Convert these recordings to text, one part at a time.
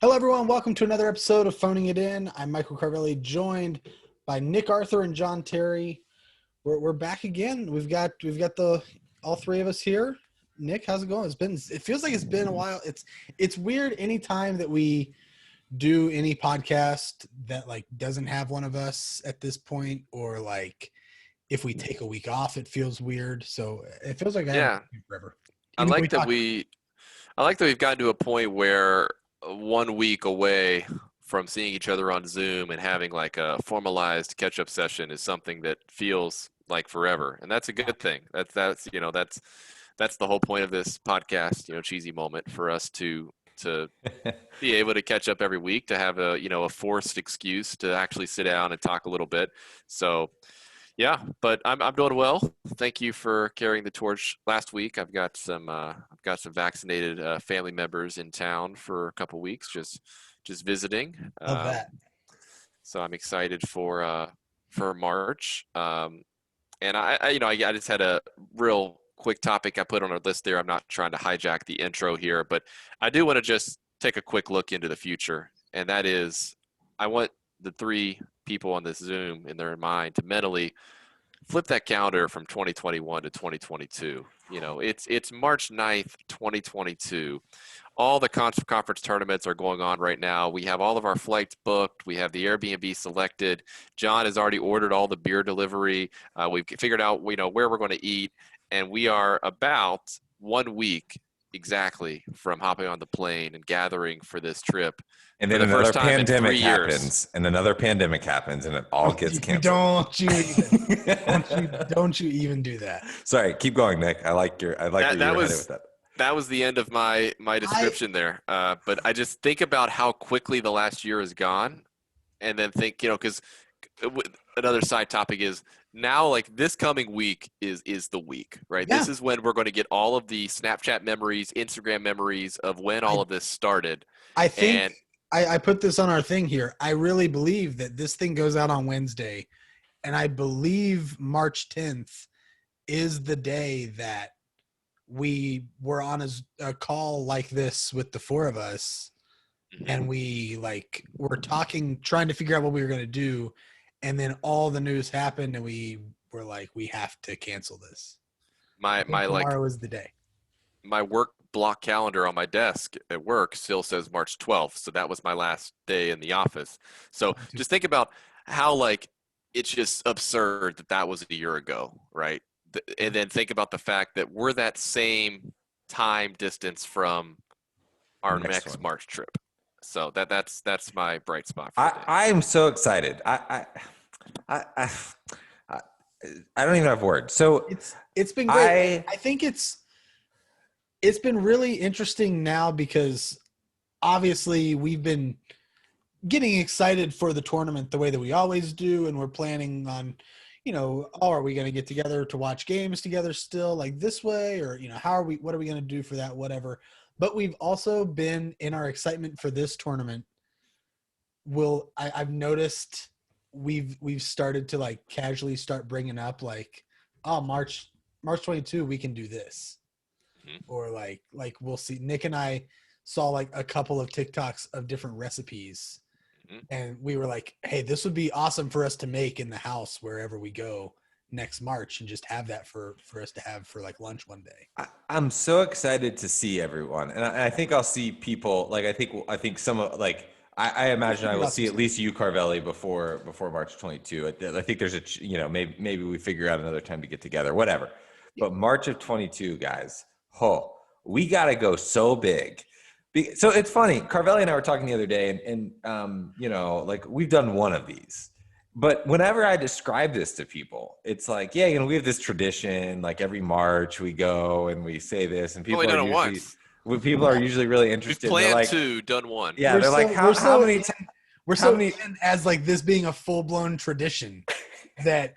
Hello, everyone. Welcome to another episode of Phoning It In. I'm Michael Carvelli, joined by Nick Arthur and John Terry. We're back again. We've got the all three of us here. Nick, how's it going? It feels like it's been a while. It's weird anytime that we do any podcast that like doesn't have one of us at this point, or like if we take a week off, it feels weird. So it feels like I haven't Yeah, been forever. I Even though like we that talk. we I like that we've gotten to a point where 1 week away from seeing each other on Zoom and having like a formalized catch-up session is something that feels like forever, and that's a good thing. That's the whole point of this podcast. Cheesy moment for us to be able to catch up every week, to have a forced excuse to actually sit down and talk a little bit. So yeah, but I'm doing well. Thank you for carrying the torch last week. I've got some vaccinated family members in town for a couple weeks, just visiting. Love that. So I'm excited for March. And I just had a real quick topic I put on our list there. I'm not trying to hijack the intro here, but I do want to just take a quick look into the future, and that is, I want the three people on this Zoom in their mind to mentally flip that calendar from 2021 to 2022. It's March 9th, 2022. All the conference tournaments are going on right now. We have all of our flights booked. We have the Airbnb selected. John has already ordered all the beer delivery. We've figured out, where we're going to eat, and we are about 1 week exactly from hopping on the plane and gathering for this trip And for then the another first time in pandemic 3 years. happens, and another pandemic happens, and it all gets canceled. Don't you even do that. Sorry, keep going, Nick. I like where That you're that headed was with that. that was the end of my I description there. But I just think about how quickly the last year has gone, and then think, because another side topic is now, like, this coming week is the week, right? yeah, This is when we're going to get all of the Snapchat memories, Instagram memories of when all I of this started. I think And I put this on our thing here. I really believe that this thing goes out on Wednesday, and I believe March 10th is the day that we were on a call like this with the four of us, and we like were talking, trying to figure out what we were going to do, and then all the news happened, and we were like, we have to cancel this. I my think my like tomorrow is the day. my work block calendar on my desk at work still says March 12th. So that was my last day in the office. So just think about how, like, it's just absurd that that was a year ago, right? And then think about the fact that we're that same time distance from our Next next one. March trip. So that's my bright spot for the day. I am so excited. I, I, I, I don't even have words. So It's been great. I think it's been really interesting now because obviously we've been getting excited for the tournament the way that we always do, and we're planning on, are we going to get together to watch games together still like this way, or what are we going to do for that, whatever. But we've also been, in our excitement for this tournament, I've noticed we've started to like casually start bringing up like, oh, March 22 we can do this, or like we'll see. Nick and I saw like a couple of TikToks of different recipes, and we were like, hey, this would be awesome for us to make in the house wherever we go next March, and just have that for us to have for like lunch one day. I'm so excited to see everyone, and I think I'll see people. Like I think some of like I imagine I will see at least you, Carvelli, before March 22. I think there's maybe we figure out another time to get together, whatever. But March of 22, guys, we got to go so big. So it's funny. Carvelli and I were talking the other day, and like, we've done one of these. But whenever I describe this to people, it's like, yeah, we have this tradition, like every March we go and we say this, and Only done it once. people are usually really We've interested. planned Like, two, done one. yeah, they're like, how many in as like this being a full-blown tradition that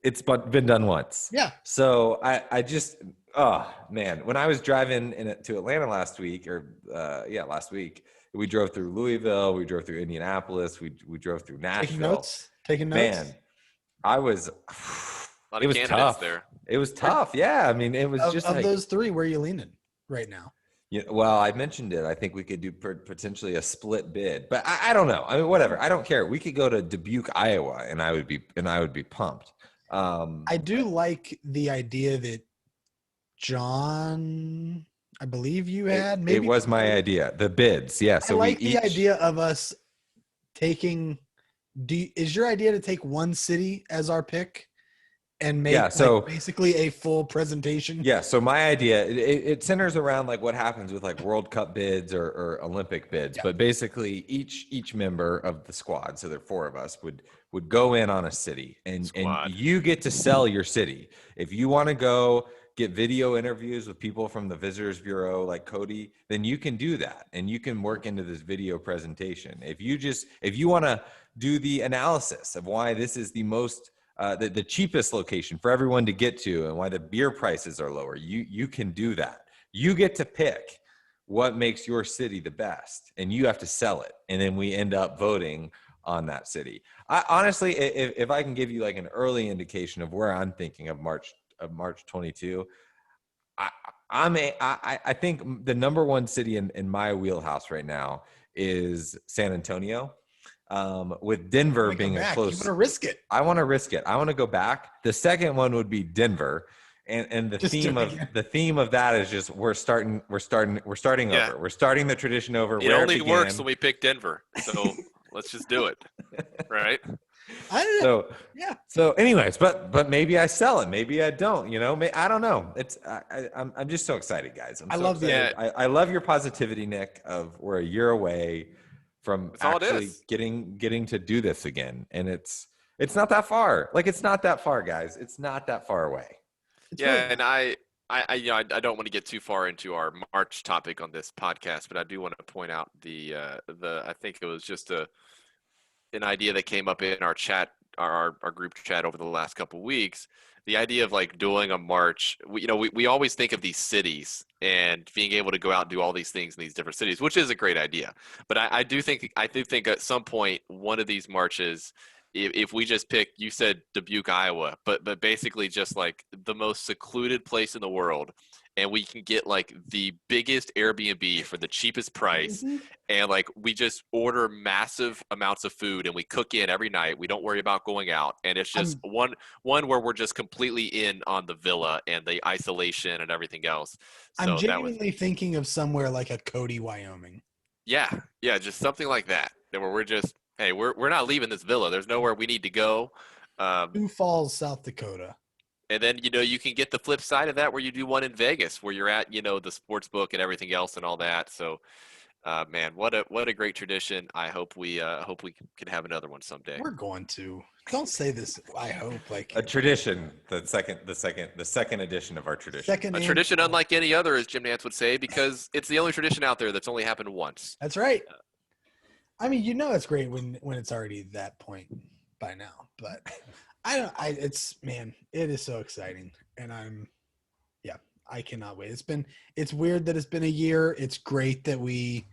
it's been done once. Yeah. So I just, oh man, when I was driving to Atlanta last week, last week, we drove through Louisville, we drove through Indianapolis, we drove through Nashville. Taking notes. Man, I was. A lot it of was candidates tough. there. It was tough. Yeah, I mean, it was of like those three, where are you leaning right now? Yeah, well, I mentioned it. I think we could do potentially a split bid, but I don't know. I mean, whatever. I don't care. We could go to Dubuque, Iowa, and I would be pumped. I do like the idea that John, I believe you had. It Maybe was my idea. The bids, yeah. I So like we the each idea of us taking. Is your idea to take one city as our pick and make Yeah, so basically a full presentation? yeah, so my idea it centers around like what happens with like World Cup bids or Olympic bids, Yeah. but basically each member of the squad, so there are 4 of us, would go in on a city and Squad. you get to sell your city. If you want to go get video interviews with people from the Visitors Bureau like Cody, then you can do that and you can work into this video presentation. If you want to do the analysis of why this is the most the cheapest location for everyone to get to and why the beer prices are lower, you can do that. You get to pick what makes your city the best and you have to sell it. And then we end up voting on that city. I honestly, if I can give you like an early indication of where I'm thinking of March 22, I think the number one city in my wheelhouse right now is San Antonio. With Denver being a close, you want to risk it. I want to risk it. I want to go back. The second one would be Denver, and the theme of that is just we're starting Yeah. over. We're starting the tradition over. It only works when we pick Denver, so let's just do it, right? I don't know. So anyways, but maybe I sell it. Maybe I don't. You know, I don't know. It's I'm just so excited, guys. I love I love your positivity, Nick. Of we're a year away from actually getting to do this again, and it's not that far. Like it's not that far, guys. It's not that far away. And I don't want to get too far into our March topic on this podcast, but I do want to point out the I think it was just an idea that came up in our chat, our group chat over the last couple of weeks. The idea of like doing a march, we always think of these cities and being able to go out and do all these things in these different cities, which is a great idea. But I do think at some point one of these marches, if we just pick, you said Dubuque, Iowa, but basically just like the most secluded place in the world, and we can get like the biggest Airbnb for the cheapest price, and like we just order massive amounts of food and we cook in every night. We don't worry about going out, and it's just one where we're just completely in on the villa and the isolation and everything else. So I'm genuinely thinking of somewhere like a Cody, Wyoming. Yeah, just something like that. Where we're just, hey, we're not leaving this villa. There's nowhere we need to go. Sioux Falls, South Dakota. And then, you can get the flip side of that where you do one in Vegas where you're at, the sports book and everything else and all that. So, man, what a great tradition. I hope we can have another one someday. We're going to. Don't say this. I hope like a tradition. The second edition of our tradition. A tradition unlike any other, as Jim Nantz would say, because it's the only tradition out there that's only happened once. That's right. I mean, it's great when it's already that point by now, but it is so exciting, and I cannot wait. It's weird that it's been a year. It's great that we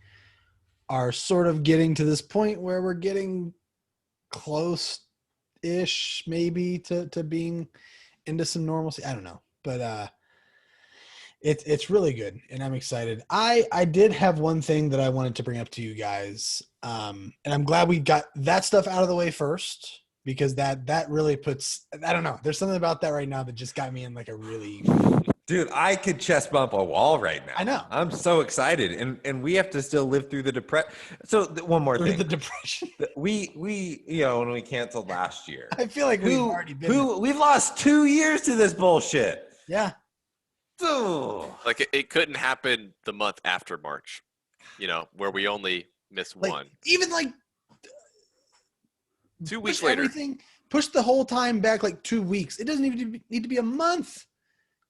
are sort of getting to this point where we're getting close-ish maybe to being into some normalcy. I don't know, but it's really good, and I'm excited. I did have one thing that I wanted to bring up to you guys, and I'm glad we got that stuff out of the way first, because that really puts, I don't know, there's something about that right now that just got me in like a really... Dude, I could chest bump a wall right now. I know. I'm so excited, and we have to still live through the depression. So one more thing. The depression. We when we canceled last year. I feel like we've already been... We've lost 2 years to this bullshit. Yeah. Ugh. Like it couldn't happen the month after March, where we only missed one. Even like 2 weeks later. Push the whole time back like 2 weeks. It doesn't even need to be a month.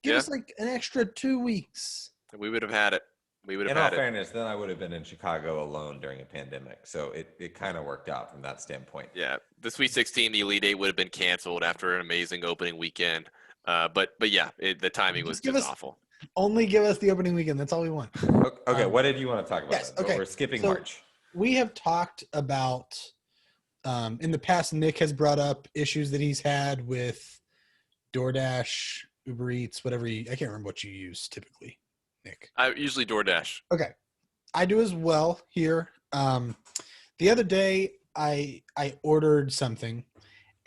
Give us like an extra 2 weeks. We would have had it. In all fairness, then I would have been in Chicago alone during a pandemic. So it kind of worked out from that standpoint. Yeah. The Sweet 16, the Elite Eight would have been canceled after an amazing opening weekend. But yeah, the timing was just awful. Only give us the opening weekend. That's all we want. Okay. What did you want to talk about? Yes, okay. We're skipping March. We have talked about, in the past, Nick has brought up issues that he's had with DoorDash, Uber Eats, whatever I can't remember what you use typically. Nick? I usually DoorDash. Okay. I do as well here. The other day I ordered something,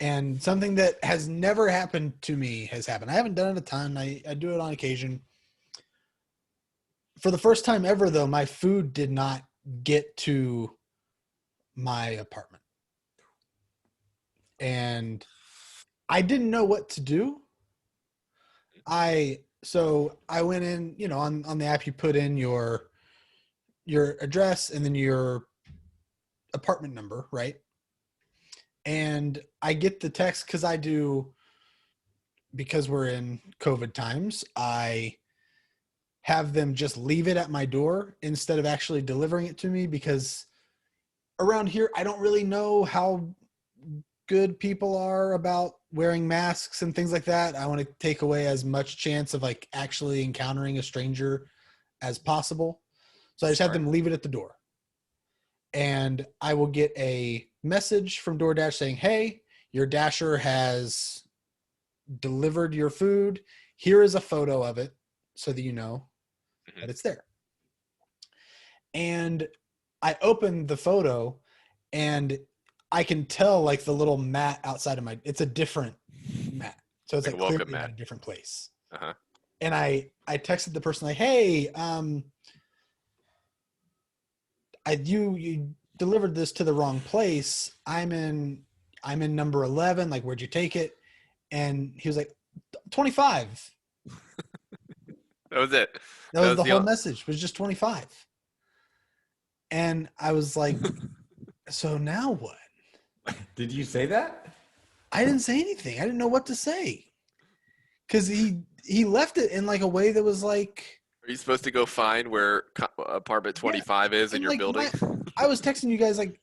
and something that has never happened to me has happened. I haven't done it a ton. I do it on occasion. For the first time ever, though, my food did not get to my apartment. And I didn't know what to do. So I went in, on the app, you put in your address and then your apartment number, right? And I get the text because we're in COVID times, I have them just leave it at my door instead of actually delivering it to me, because around here, I don't really know how good people are about wearing masks and things like that. I want to take away as much chance of like actually encountering a stranger as possible. So I just have them leave it at the door. And I will get a message from DoorDash saying, hey, your Dasher has delivered your food. Here is a photo of it so that you know that it's there. And I opened the photo and I can tell like the little mat outside of it's a different mat. So it's like clearly at a different place. Uh-huh. And I texted the person like, hey, you delivered this to the wrong place. I'm in number 11. Like, where'd you take it? And he was like, 25. That was it. That was the whole message. Was just 25. And I was like, so now what? Did you say that? I didn't say anything. I didn't know what to say. Because he left it in like a way that was like. Are you supposed to go find where apartment 25 is in your like building? I was texting you guys like,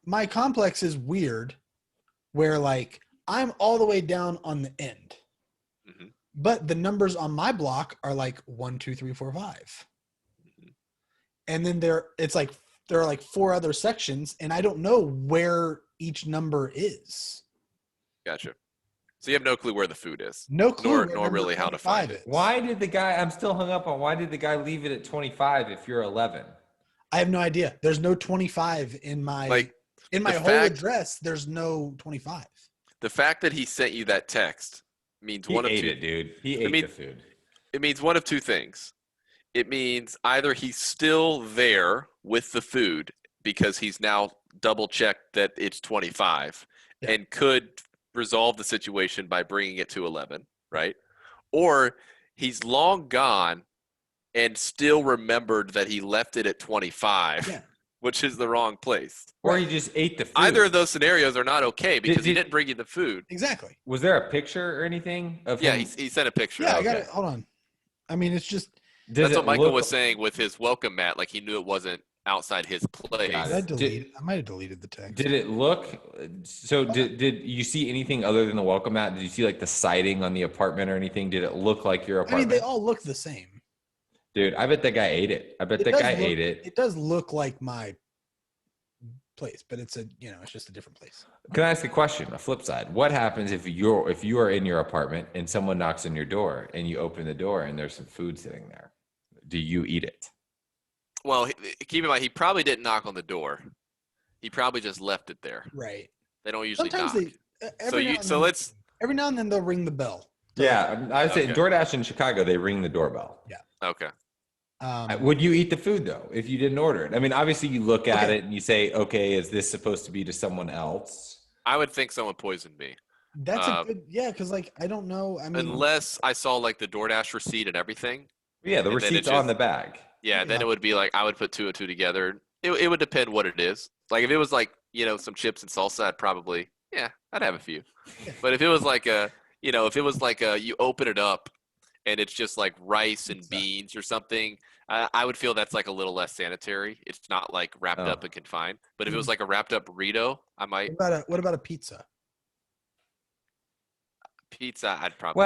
my complex is weird where like I'm all the way down on the end. Mm-hmm. But the numbers on my block are like 1, 2, 3, 4, 5. Mm-hmm. And then there are like 4 other sections, and I don't know where each number is. Gotcha. So you have no clue where the food is. No clue. Nor really how to find it. Why did the guy, I'm still hung up on, why did the guy leave it at 25 if you're 11? I have no idea. There's no 25 in my whole address. There's no 25. The fact that he sent you that text means He ate it, dude. He ate the food. It means one of two things. It means either he's still there with the food because he's now double checked that it's 25 and could resolve the situation by bringing it to 11, right? Or he's long gone and still remembered that he left it at 25, which is the wrong place. Or he just ate the food. Either of those scenarios are not okay because he didn't bring you the food. Exactly. Was there a picture or anything of him? He sent a picture. Yeah, I got it. Hold on. I mean, it's just. That's what Michael was saying with his welcome mat. Like he knew it wasn't outside his place. I might have deleted the text. Did it look? So did you see anything other than the welcome mat? Did you see like the siding on the apartment or anything? Did it look like your apartment? I mean, they all look the same. Dude, I bet that guy ate it. Ate it. It does look like my place, but it's just a different place. Can I ask a question? A flip side. What happens if you are in your apartment and someone knocks on your door and you open the door and there's some food sitting there? Do you eat it? Well, keep in mind, he probably didn't knock on the door. He probably just left it there. Right. They don't usually knock. Every now and then they'll ring the bell. Yeah, I would say DoorDash in Chicago, they ring the doorbell. Yeah. Okay. Would you eat the food though if you didn't order it? I mean, obviously you look at it and you say, okay, is this supposed to be to someone else? I would think someone poisoned me. That's a good, because like I don't know. I mean, unless I saw like the DoorDash receipt and everything. Yeah, the receipt's on the bag. Yeah, then it would be like I would put 2 and 2 together. It would depend what it is. Like if it was like some chips and salsa, I'd probably I'd have a few. But if it was like you open it up and it's just like rice and beans or something, I would feel that's like a little less sanitary. It's not like wrapped up and confined. But if it was like a wrapped up burrito, I might. What about a pizza? Pizza, I'd probably.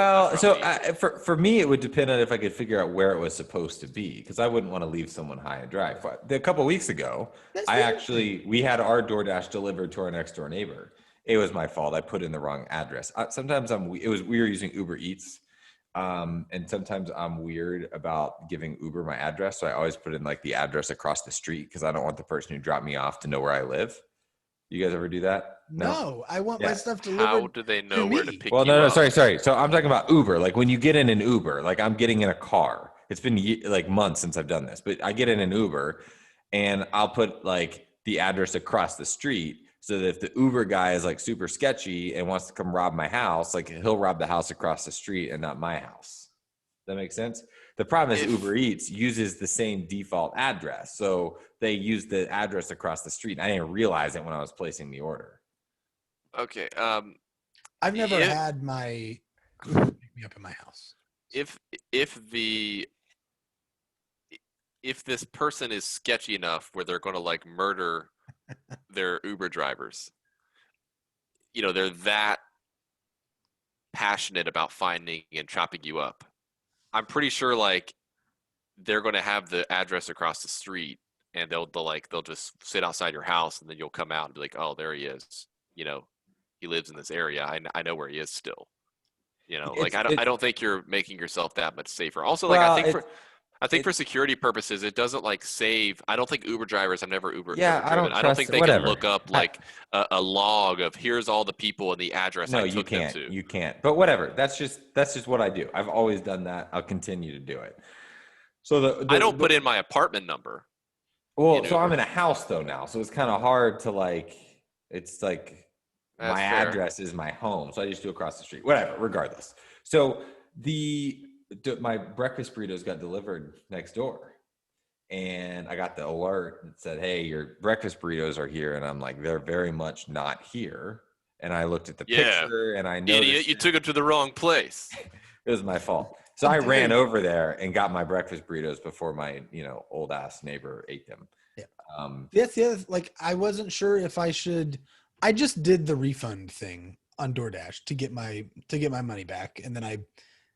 For me, it would depend on if I could figure out where it was supposed to be, because I wouldn't want to leave someone high and dry. A couple of weeks ago, we had our DoorDash delivered to our next door neighbor. It was my fault. I put in the wrong address. Sometimes we were using Uber Eats. And sometimes I'm weird about giving Uber my address. So I always put in like the address across the street because I don't want the person who dropped me off to know where I live. You guys ever do that? No, I want my Yeah. stuff How delivered do they to know where to me. pick Well, you no, up? sorry. So I'm talking about Uber. Like when you get in an Uber, like I'm getting in a car. It's been like months since I've done this, but I get in an Uber and I'll put like the address across the street so that if the Uber guy is like super sketchy and wants to come rob my house, like he'll rob the house across the street and not my house. Does that make sense? The problem is If Uber Eats uses the same default address. So they use the address across the street. I didn't realize it when I was placing the order. okay, I've never if had my Uber pick me up in my house. if if the if this person is sketchy enough where they're going to like murder their Uber drivers, they're that passionate about finding and chopping you up. I'm pretty sure like they're going to have the address across the street and they'll just sit outside your house and then you'll come out and be like, oh, there he is. He lives in this area. I know where he is still. Like It's I don't think you're making yourself that much safer. Also, like well, I think for security purposes, it doesn't like save. I don't think Uber drivers. I've never yeah, ever I driven. don't I don't trust think it. they can Whatever. look up like a log of here's all the people and the address No, I you took them can't. to. You can't. But whatever. That's just what I do. I've always done that. I'll continue to do it. So I don't put in my apartment number in so I'm Uber. in a house though now. So it's kind of hard to like it's like my That's fair. address is my home. So I just do across the street. Whatever, regardless. So my breakfast burritos got delivered next door. And I got the alert that said, "Hey, your breakfast burritos are here." And I'm like, "They're very much not here." And I looked at the Yeah, picture and I idiot, noticed you took it to the wrong place. it was my fault. So How I dare ran you? over there and got my breakfast burritos before my, old ass neighbor ate them. Yeah. Um, That's the other, like, I wasn't sure if I should. I just did the refund thing on DoorDash to get my money back, and then I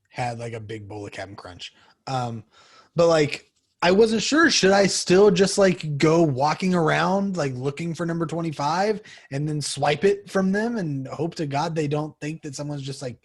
had like a big bowl of Captain Crunch. But like, I wasn't sure. Should I still just like go walking around like looking for number 25 and then swipe it from them and hope to God they don't think that someone's just like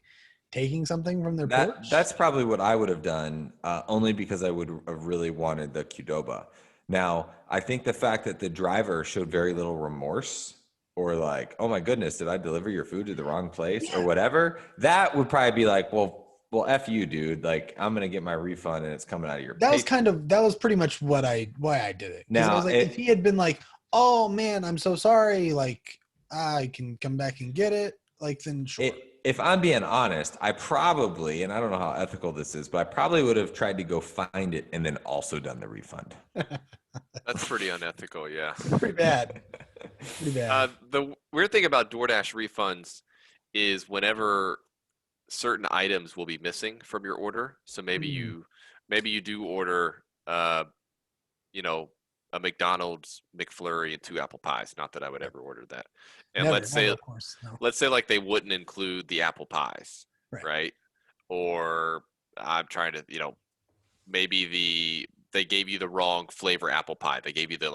taking something from their porch? that's probably what I would have done, only because I would have really wanted the Qdoba. Now, I think the fact that the driver showed very little remorse or like, oh my goodness, did I deliver your food to the wrong place or whatever? That would probably be like, well, F you, dude. Like, I'm going to get my refund and it's coming out of your paycheck. That was pretty much why I did it. Because I Now, was like, if he had been like, oh man, I'm so sorry, like I can come back and get it, like then sure. if I'm being honest, I probably, and I don't know how ethical this is, but I probably would have tried to go find it and then also done the refund. That's pretty unethical. Yeah. Pretty bad. Pretty bad. The weird thing about DoorDash refunds is whenever certain items will be missing from your order. So maybe you do order a McDonald's McFlurry and 2 apple pies. Not that I would ever order that. And Never, let's say of course, no. let's say like they wouldn't include the apple pies, Right. right? Or I'm trying to, maybe they gave you the wrong flavor apple pie. They gave you the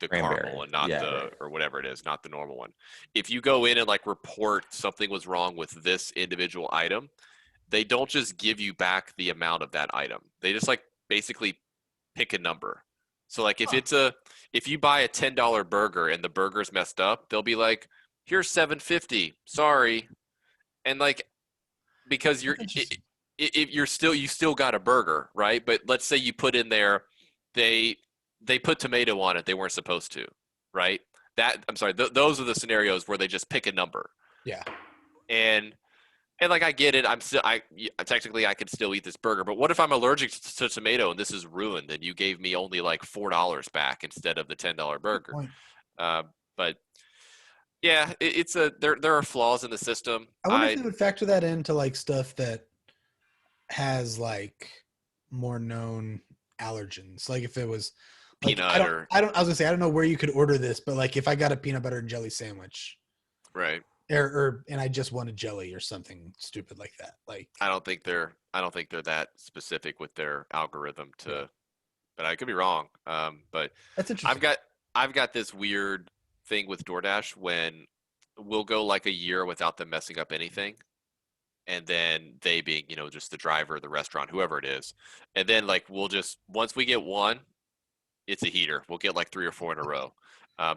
Cranberry. caramel and not right. or whatever it is, not the normal one. If you go in and like report something was wrong with this individual item, they don't just give you back the amount of that item. They just like basically pick a number. So like if you buy a $10 burger and the burger's messed up, they'll be like, here's $7.50. Sorry. And like, because you still got a burger, right? But let's say you put in there, they put tomato on it. They weren't supposed to, right? I'm sorry. Those are the scenarios where they just pick a number. Yeah. And like, I get it. Technically I could still eat this burger, but what if I'm allergic to tomato and this is ruined and you gave me only like $4 back instead of the $10 burger? But yeah, there are flaws in the system. I wonder if they would factor that into like stuff that has like more known allergens. Like if it was like, peanut I was gonna say, I don't know where you could order this, but like if I got a peanut butter and jelly sandwich, right. And I just wanted jelly or something stupid like that. Like I don't think they're that specific with their algorithm but I could be wrong. But that's interesting. I've got this weird thing with DoorDash when we'll go like a year without them messing up anything. and then they being, just the driver, the restaurant, whoever it is. And then like we'll just once we get one, it's a heater. We'll get like 3 or 4 in a row.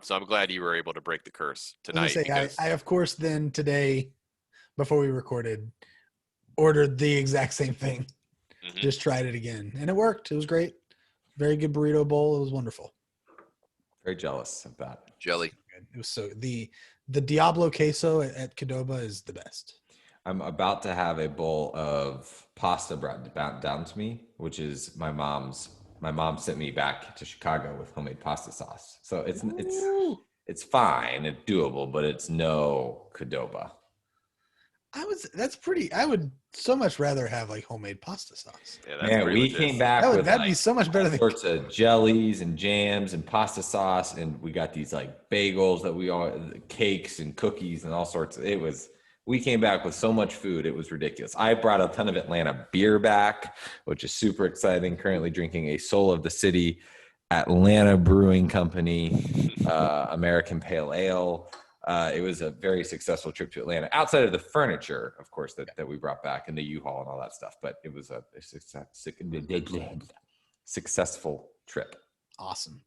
So I'm glad you were able to break the curse I was tonight. gonna say, I of course then today, before we recorded, ordered the exact same thing. Mhm. Just tried it again, and it worked. It was great. Very good burrito bowl. It was wonderful. Very jealous of that. Jelly. It was so the Diablo queso at Qdoba is the best. I'm about to have a bowl of pasta brought down to me, which is my mom's. My mom sent me back to Chicago with homemade pasta sauce. So it's fine, it's doable, but it's no Qdoba. I would so much rather have like homemade pasta sauce. Yeah, that's Man, pretty we legit. came back with That'd be like so much better all than sorts of jellies and jams and pasta sauce, and we got these like bagels that cakes and cookies and all sorts. We came back with so much food, it was ridiculous. I brought a ton of Atlanta beer back, which is super exciting. Currently drinking a Soul of the City Atlanta Brewing Company American Pale Ale. It was a very successful trip to Atlanta, outside of the furniture, of course, that we brought back and the U-Haul and all that stuff. But it was a successful trip. Awesome.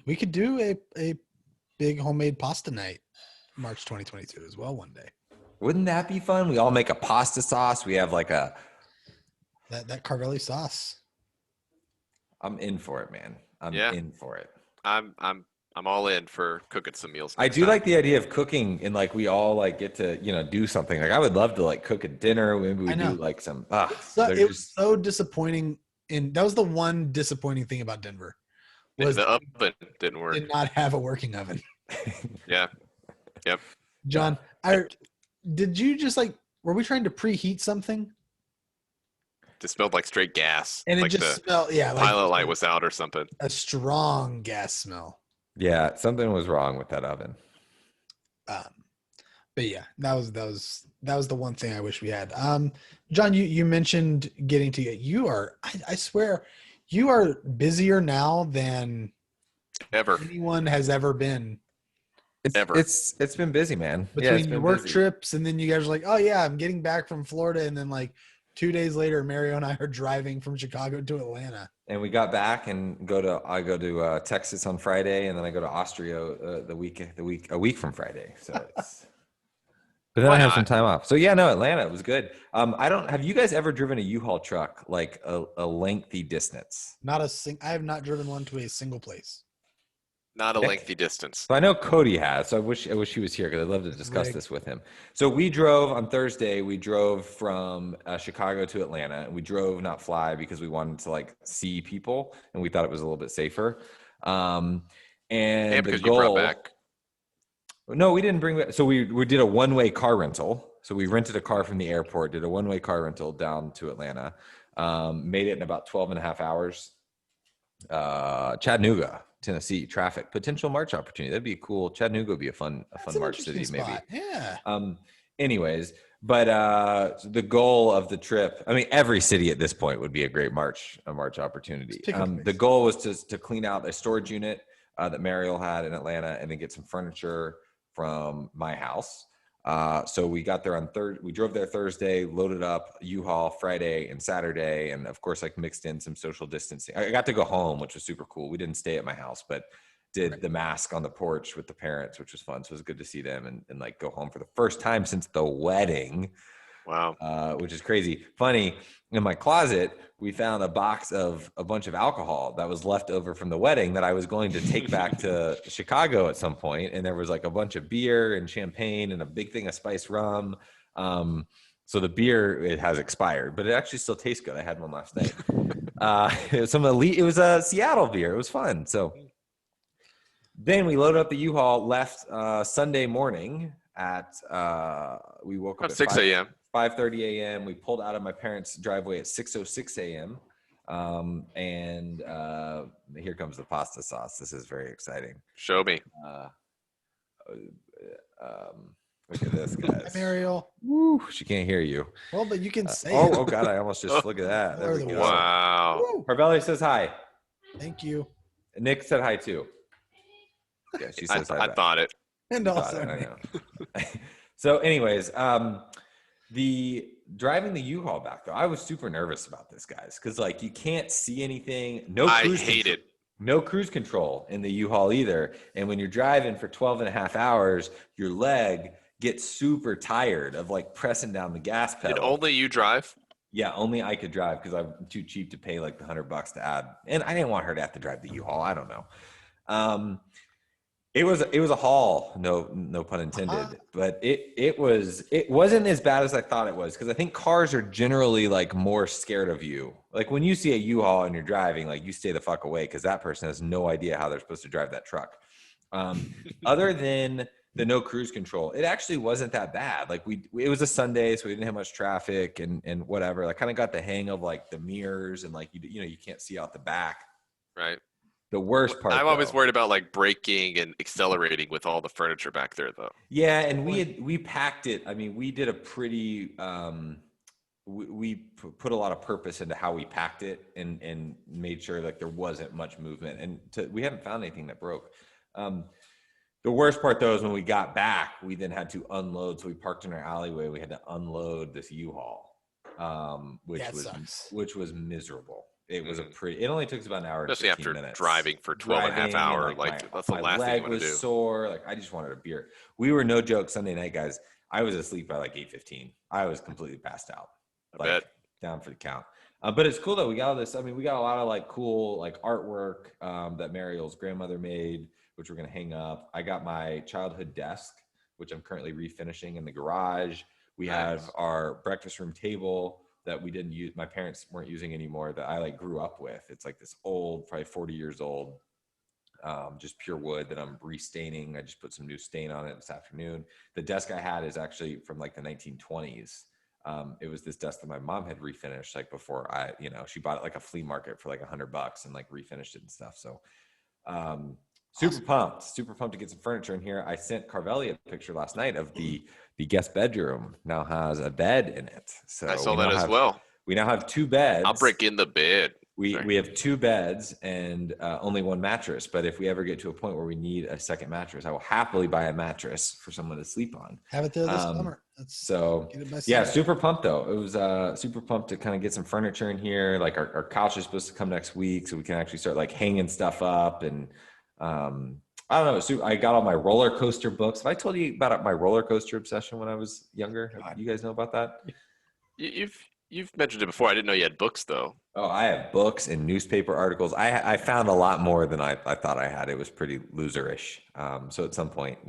We could do a big homemade pasta night, March 2022 as well one day. Wouldn't that be fun? We all make a pasta sauce. We have like that Carvelli sauce. I'm in for it, man. I'm in for it. I'm all in for cooking some meals. I do like the idea of cooking and like we all like get to, do something. Like I would love to like cook a dinner. Maybe we do like some it was so disappointing, and that was the one disappointing thing about Denver. Was the oven didn't work. Did not have a working oven. Yeah. Yep. John, did you just were we trying to preheat something? It smelled like straight gas. And it like just smelled, pilot light was out or something. A strong gas smell. Yeah, something was wrong with that oven. But yeah, that was the one thing I wish we had. John, you mentioned getting to you are, I swear, you are busier now than ever anyone has ever been. It's been busy, man. Between your work trips, and then you guys are like, oh yeah, I'm getting back from Florida, and then like 2 days later, Mario and I are driving from Chicago to Atlanta. And we got back and I go to Texas on Friday, and then I go to Austria a week from Friday. So it's. But then I have some time off. So yeah, no, Atlanta, it was good. Have you guys ever driven a U-Haul truck like a lengthy distance? I have not driven one to a single place. Not a lengthy distance. So I know Cody has. So I wish he was here because I'd love to discuss this with him. So we drove on Thursday. We drove from Chicago to Atlanta, and we drove, not fly, because we wanted to like see people, and we thought it was a little bit safer. And because the goal, you brought back. No, we didn't bring back. So we did a one-way car rental. So we rented a car from the airport, did a one-way car rental down to Atlanta, made it in about 12 and a half hours. Chattanooga, Tennessee traffic, potential March opportunity. That'd be cool. Chattanooga would be a fun March city, maybe. Yeah. Anyways, but the goal of the trip, I mean, every city at this point would be a great March opportunity. The goal was to clean out a storage unit that Mariel had in Atlanta, and then get some furniture from my house. So we got there we drove there Thursday, loaded up U-Haul Friday and Saturday. And of course, like mixed in some social distancing. I got to go home, which was super cool. We didn't stay at my house, but did the mask on the porch with the parents, which was fun. So it was good to see them and like go home for the first time since the wedding. Wow. Which is crazy. Funny, in my closet, we found a box of a bunch of alcohol that was left over from the wedding that I was going to take back to Chicago at some point. And there was like a bunch of beer and champagne and a big thing of spiced rum. So the beer, it has expired, but it actually still tastes good. I had one last night. It was a Seattle beer. It was fun. So then we loaded up the U-Haul, left Sunday morning at, we woke up at 6 a.m. 5:30 a.m. We pulled out of my parents' driveway at 6:06 a.m. And here comes the pasta sauce. This is very exciting. Show me. Look at this, guys. Hi, Mariel. Woo, she can't hear you. Well, but you can say it. Oh God, I almost just look at that. There we go. Wow. Carvelli says hi. Thank you. Nick said hi too. Yeah, she says hi. I thought it. And also, I know. So anyways, The driving the U-Haul back though, I was super nervous about this, guys, because like you can't see anything. I hate it. No cruise control in the U-Haul either. And when you're driving for 12 and a half hours, your leg gets super tired of like pressing down the gas pedal. Did only you drive? Yeah, only I could drive because I'm too cheap to pay like the $100 to add. And I didn't want her to have to drive the U-Haul. I don't know. It was a haul, no pun intended, but it wasn't as bad as I thought it was, because I think cars are generally like more scared of you. Like when you see a U-Haul and you're driving, like you stay the fuck away because that person has no idea how they're supposed to drive that truck. Other than the no cruise control, it actually wasn't that bad. Like it was a Sunday, so we didn't have much traffic and whatever. I kind of got the hang of like the mirrors and like you can't see out the back. Right. The worst part. I'm always worried about like braking and accelerating with all the furniture back there, though. Yeah, and we packed it. I mean, we did a pretty. We put a lot of purpose into how we packed it and made sure like there wasn't much movement, and we haven't found anything that broke. The worst part though is when we got back, we then had to unload. So we parked in our alleyway. We had to unload this U-Haul, which was miserable. It was it only took us about an hour, especially and 15 after minutes. driving for 12 and a half hours. That's the last thing you want to do. My leg was sore. Like I just wanted a beer. We were, no joke, Sunday night, guys. I was asleep by like 8:15. I was completely passed out. I bet. Down for the count. But it's cool though. We got all this. I mean, we got a lot of like cool like artwork that Mariel's grandmother made, which we're gonna hang up. I got my childhood desk, which I'm currently refinishing in the garage. We have our breakfast room table that we didn't use, my parents weren't using anymore, that I like grew up with. It's like this old, probably 40 years old, just pure wood that I'm restaining. I just put some new stain on it this afternoon. The desk I had is actually from like the 1920s. It was this desk that my mom had refinished like before she bought it like a flea market for like $100 and like refinished it and stuff. So super pumped to get some furniture in here. I sent Carvelli a picture last night of the guest bedroom now has a bed in it. So I saw that as well. We now have 2 beds. I'll break in the bed. We have 2 beds and only 1 mattress. But if we ever get to a point where we need a second mattress, I will happily buy a mattress for someone to sleep on. Have it there this summer. Yeah, super pumped though. It was super pumped to kind of get some furniture in here. Like our couch is supposed to come next week, so we can actually start like hanging stuff up. And I don't know. I got all my roller coaster books. Have I told you about my roller coaster obsession when I was younger? You guys know about that? You've mentioned it before. I didn't know you had books though. Oh, I have books and newspaper articles. I found a lot more than I thought I had. It was pretty loserish. So at some point,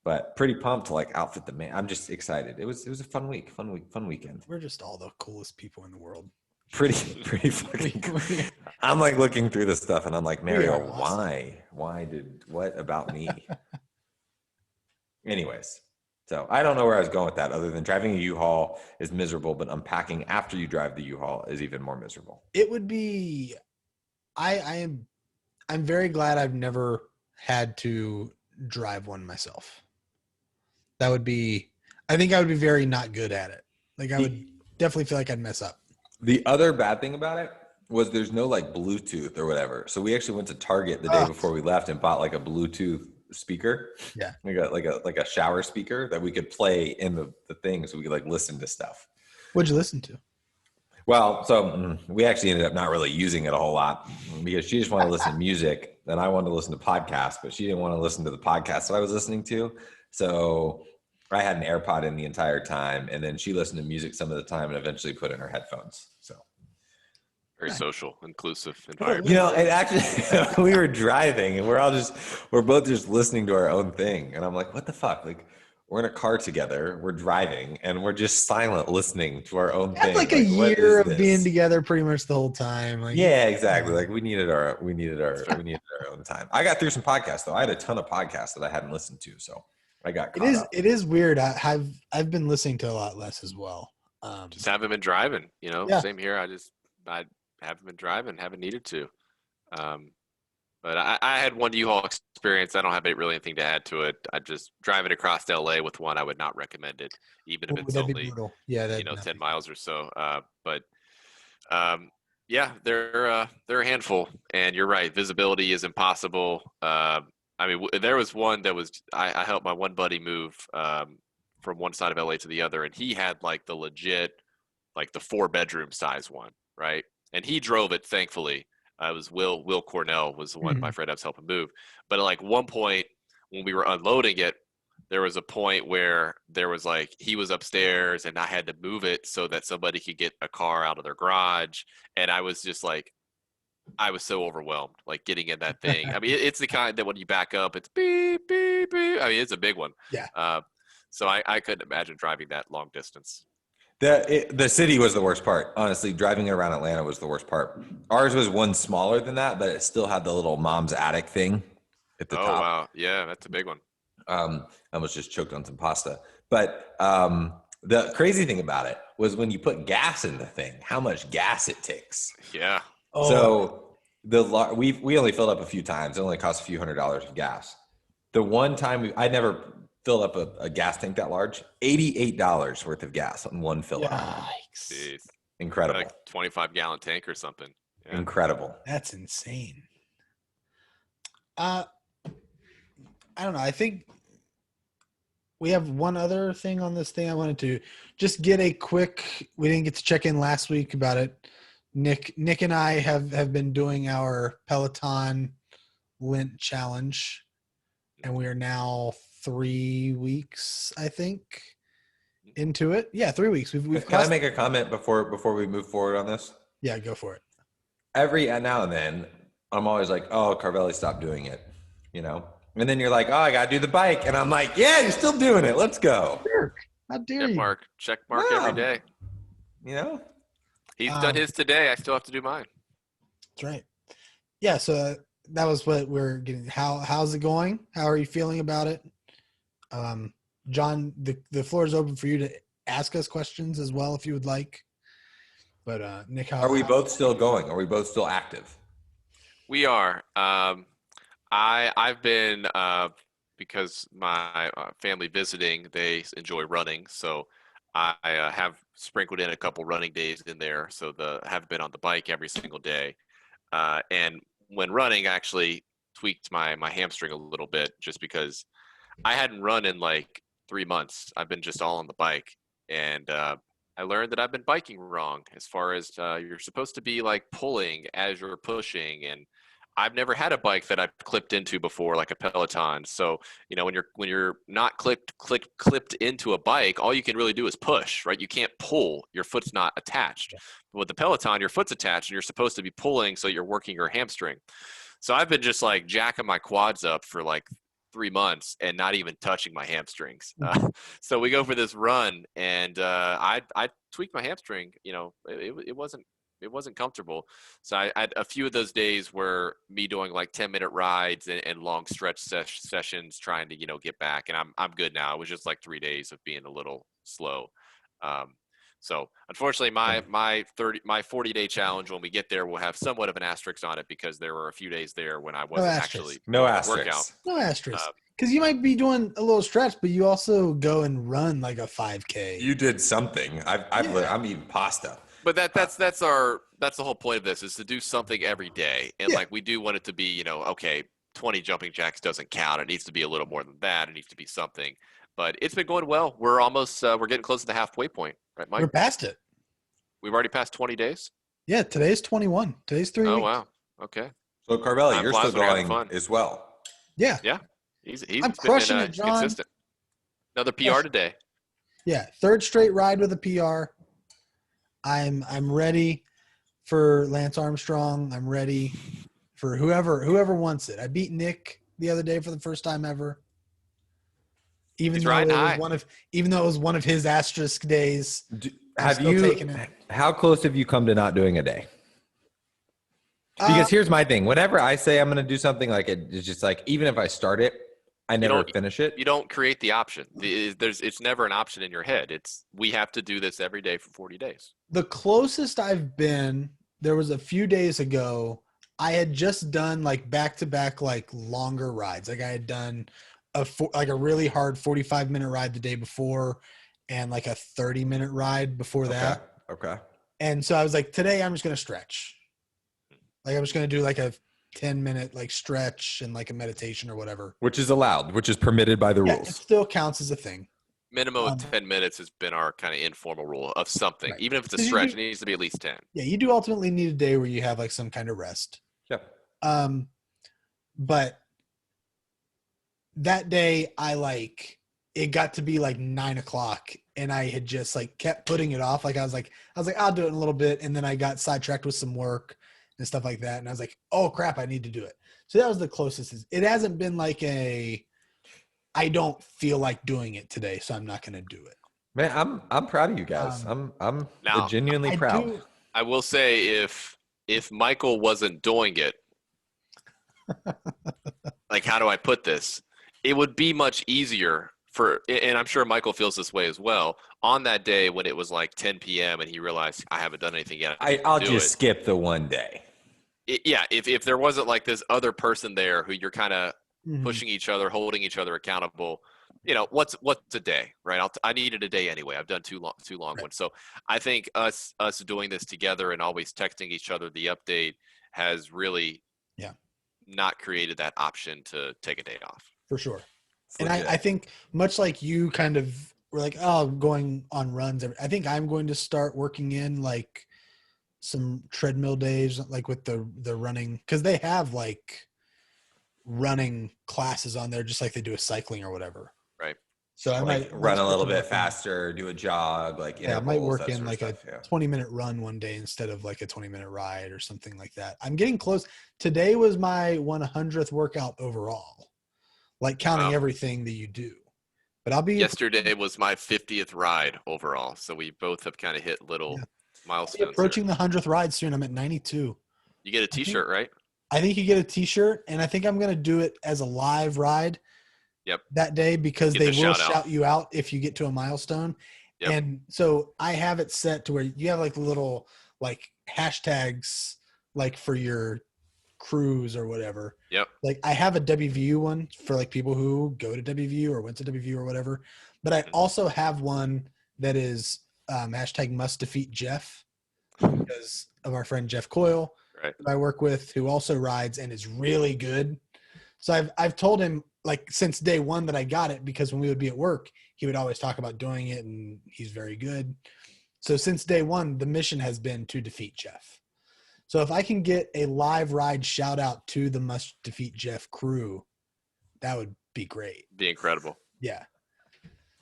but pretty pumped to like outfit the man. I'm just excited. It was a fun weekend. We're just all the coolest people in the world. Pretty fucking cool. I'm like looking through this stuff and I'm like, Mario, awesome. What about me? Anyways, so I don't know where I was going with that other than driving a U-Haul is miserable, but unpacking after you drive the U-Haul is even more miserable. It would be, I'm very glad I've never had to drive one myself. I think I would be very not good at it. Like I would definitely feel like I'd mess up. The other bad thing about it was there's no like Bluetooth or whatever. So we actually went to Target the day before we left and bought like a Bluetooth speaker. Yeah. We got like a shower speaker that we could play in the thing so we could like listen to stuff. What'd you listen to? Well, so we actually ended up not really using it a whole lot because she just wanted to listen to music and I wanted to listen to podcasts, but she didn't want to listen to the podcast that I was listening to. So I had an AirPod in the entire time, and then she listened to music some of the time and eventually put in her headphones. So very social, inclusive environment. And actually we were driving and we're both just listening to our own thing. And I'm like, what the fuck? Like we're in a car together, we're driving and we're just silent listening to our own thing. Like a year of being together pretty much the whole time. Like, yeah, exactly. Like we needed our own time. I got through some podcasts though. I had a ton of podcasts that I hadn't listened to. So I got caught up. It is weird. I've been listening to a lot less as well. Just haven't been driving, Same here. I haven't been driving, haven't needed to. But I had one U-Haul experience. I don't have really anything to add to it. I just driving across LA with one. I would not recommend it, even if it's only 10 miles or so. Yeah, they're a handful. And you're right, visibility is impossible. There was one that was I helped my one buddy move from one side of LA to the other, and he had like the legit, like the 4-bedroom size one, right? And he drove it, thankfully. It was Will Cornell was the one my friend I was helping move. But at like one point when we were unloading it, there was a point where there was like he was upstairs and I had to move it so that somebody could get a car out of their garage, and I was just like, I was so overwhelmed, like getting in that thing. I mean, it's the kind that when you back up, it's beep, beep, beep. I mean, it's a big one. Yeah. So I couldn't imagine driving that long distance. The city was the worst part. Honestly, driving around Atlanta was the worst part. Ours was one smaller than that, but it still had the little mom's attic thing at the top. Oh, wow. Yeah, that's a big one. I almost just choked on some pasta. But the crazy thing about it was when you put gas in the thing, how much gas it takes. Yeah. Oh. So we only filled up a few times. It only cost a few $100s of gas. The one time I never filled up a gas tank that large, $88 worth of gas on one fill up. Yikes. Jeez. Incredible. Like 25-gallon tank or something. Yeah. Incredible. That's insane. I don't know. I think we have one other thing on this thing. I wanted to just get a quick, we didn't get to check in last week about it. Nick and I have been doing our Peloton Lent challenge, and we are now 3 weeks, I think, into it. Yeah, 3 weeks. We've Can I make a comment before we move forward on this? Yeah, go for it. Every now and then, I'm always like, oh, Carvelli, stop doing it, you know? And then you're like, oh, I got to do the bike. And I'm like, yeah, you're still doing it. Let's go. How dare you? Check mark every day. You know? He's done his today. I still have to do mine. That's right. Yeah, so that was what we're getting. How's it going? How are you feeling about it? John, the floor is open for you to ask us questions as well if you would like. But Nick, Are we both still going? Are we both still active? We are. I've been because my family visiting, they enjoy running, so I have sprinkled in a couple running days in there. So have been on the bike every single day, and when running, I actually tweaked my hamstring a little bit just because I hadn't run in like 3 months. I've been just all on the bike, and I learned that I've been biking wrong as far as you're supposed to be like pulling as you're pushing, and I've never had a bike that I've clipped into before, like a Peloton. So, you know, when you're not clipped into a bike, all you can really do is push, right? You can't pull. Your foot's not attached. But with the Peloton, your foot's attached, and you're supposed to be pulling, so you're working your hamstring. So I've been just like jacking my quads up for like 3 months and not even touching my hamstrings. So we go for this run, and I tweaked my hamstring. You know, it wasn't comfortable. So I had a few of those days where me doing like 10-minute rides and long stretch sessions trying to, you know, get back. And I'm good now. It was just like 3 days of being a little slow. So unfortunately my 40-day challenge, when we get there, will have somewhat of an asterisk on it because there were a few days there when I wasn't actually no asterisk. workout. No asterisk. Because you might be doing a little stretch, but you also go and run like a 5K. You did something. I'm eating pasta. But that's the whole point of this, is to do something every day. And like, we do want it to be, you know, okay, 20 jumping jacks doesn't count. It needs to be a little more than that. It needs to be something. But it's been going well. We're almost we're getting close to the halfway point, right, Mike? We're past it. We've already passed 20 days. Yeah, today's 21. Today's 3 weeks. Oh wow. Okay. So Carvelli, you're still going as well. Yeah. Yeah. He's I'm crushing it, John. Consistent. Another PR today. Yeah, third straight ride with a PR. I'm ready for Lance Armstrong. I'm ready for whoever wants it. I beat Nick the other day for the first time ever. Even though it was one of his asterisk days. How close have you come to not doing a day? Because here's my thing. Whenever I say I'm going to do something, like it's just like, even if I start it, I never finish it. You don't create the option. It's never an option in your head. We have to do this every day for 40 days. The closest I've been, there was a few days ago, I had just done like back-to-back like longer rides. Like I had done a really hard 45-minute ride the day before and like a 30-minute ride before that. Okay. And so I was like, today I'm just going to stretch. Like I'm just going to do like a 10-minute like stretch and like a meditation or whatever. Which is allowed, which is permitted by the rules. It still counts as a thing. Minimum of 10 minutes has been our kind of informal rule of something. Right. Even if it's a 'Cause you stretch, do- it needs to be at least 10. Yeah, you do ultimately need a day where you have like some kind of rest. Yeah. But that day it got to be like 9:00 and I had just like kept putting it off. Like I was like, I'll do it in a little bit. And then I got sidetracked with some work and stuff like that. And I was like, oh crap, I need to do it. So that was the closest. It hasn't been like I don't feel like doing it today, so I'm not going to do it. Man, I'm proud of you guys. I'm Now, genuinely proud. I will say if Michael wasn't doing it, like how do I put this? It would be much easier and I'm sure Michael feels this way as well, on that day when it was like 10 p.m. and he realized I haven't done anything yet. I'll just skip the one day. If there wasn't like this other person there who you're kind of Mhm. pushing each other, holding each other accountable, what's a day, right? I needed a day anyway. I've done two long Right. ones. So I think us doing this together and always texting each other the update has really not created that option to take a day off. For sure. It's And legit. I think much like you kind of were like, oh, going on runs. I think I'm going to start working in like some treadmill days, like with the running, because they have like running classes on there, just like they do with cycling or whatever. Right. So I like might run a start little to bit work in- faster, do a jog, like Yeah, I intervals, might work that in sort like of a stuff, yeah. 20-minute run one day instead of like a 20-minute ride or something like that. I'm getting close. Today was my 100th workout overall, like counting Wow. everything that you do. But I'll be Yesterday was my 50th ride overall, so we both have kind of hit little milestones. approaching the 100th ride soon. I'm at 92. You get a T-shirt, right? I think you get a T-shirt, and I think I'm going to do it as a live ride. Yep. That day, because Get they the will shout out. shout you out if you get to a milestone. Yep. And so I have it set to where you have like little like hashtags like for your cruise or whatever. Yep. Like I have a WVU one for like people who go to WVU or went to WVU or whatever. But I also have one that is hashtag must defeat Jeff because of our friend Jeff Coyle, Right. that I work with, who also rides and is really good. So I've told him like since day one that I got it, because when we would be at work, he would always talk about doing it, and he's very good. So since day one, the mission has been to defeat Jeff. So if I can get a live ride shout out to the Must Defeat Jeff crew, that would be great. Be incredible. Yeah.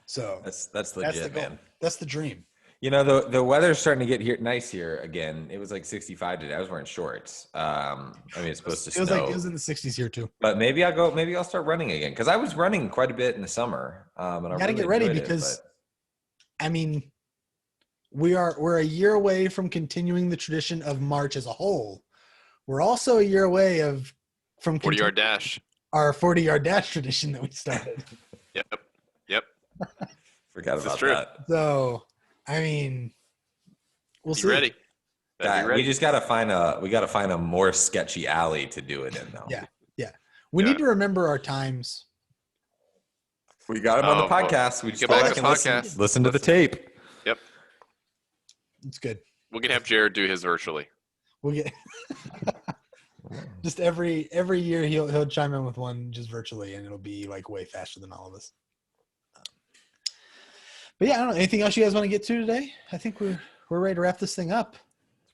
So That's that's legit, the goal. man. That's the dream. You know, the weather's starting to get nice here again. It was like 65 today. I was wearing shorts. I mean, it's supposed to It was snow. like it was in the 60s here too. But maybe I'll start running again, because I was running quite a bit in the summer. And I Got to really get ready enjoyed it, because, but I mean, we're a year away from continuing the tradition of March as a whole. We're also a year away from 40-yard dash. our 40-yard dash tradition that we started. Yep. forgot This is about true. that. So, I mean, we'll Be see. ready. Better be Yeah, ready. we just gotta find a more sketchy alley to do it in, though. Yeah. We need to remember our times. We got him on the Oh, well, podcast. We just get go back back to and podcast. listen to the tape. Yep. It's good. We can have Jared do his virtually. We'll get just every year he'll chime in with one just virtually, and it'll be like way faster than all of us. But yeah, I don't know. Anything else you guys want to get to today? I think we're ready to wrap this thing up.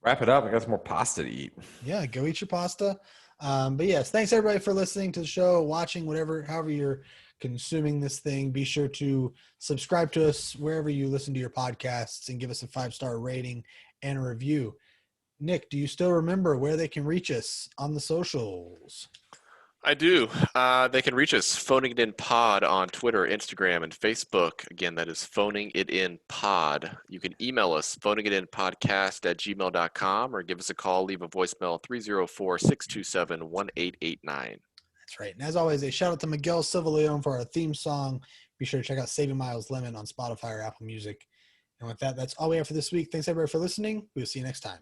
Wrap it up. I got some more pasta to eat. Yeah, go eat your pasta. But yes, thanks everybody for listening to the show, watching, however you're consuming this thing. Be sure to subscribe to us wherever you listen to your podcasts and give us a 5-star rating and a review. Nick, do you still remember where they can reach us on the socials? I do. They can reach us Phoning It In Pod on Twitter, Instagram, and Facebook. Again, that is Phoning It In Pod. You can email us, phoningitinpodcast@gmail.com, or give us a call, leave a voicemail, 304-627-1889. That's right. And as always, a shout out to Miguel Silva-Leon for our theme song. Be sure to check out Saving Miles Lemon on Spotify or Apple Music. And with that, that's all we have for this week. Thanks everybody for listening. We'll see you next time.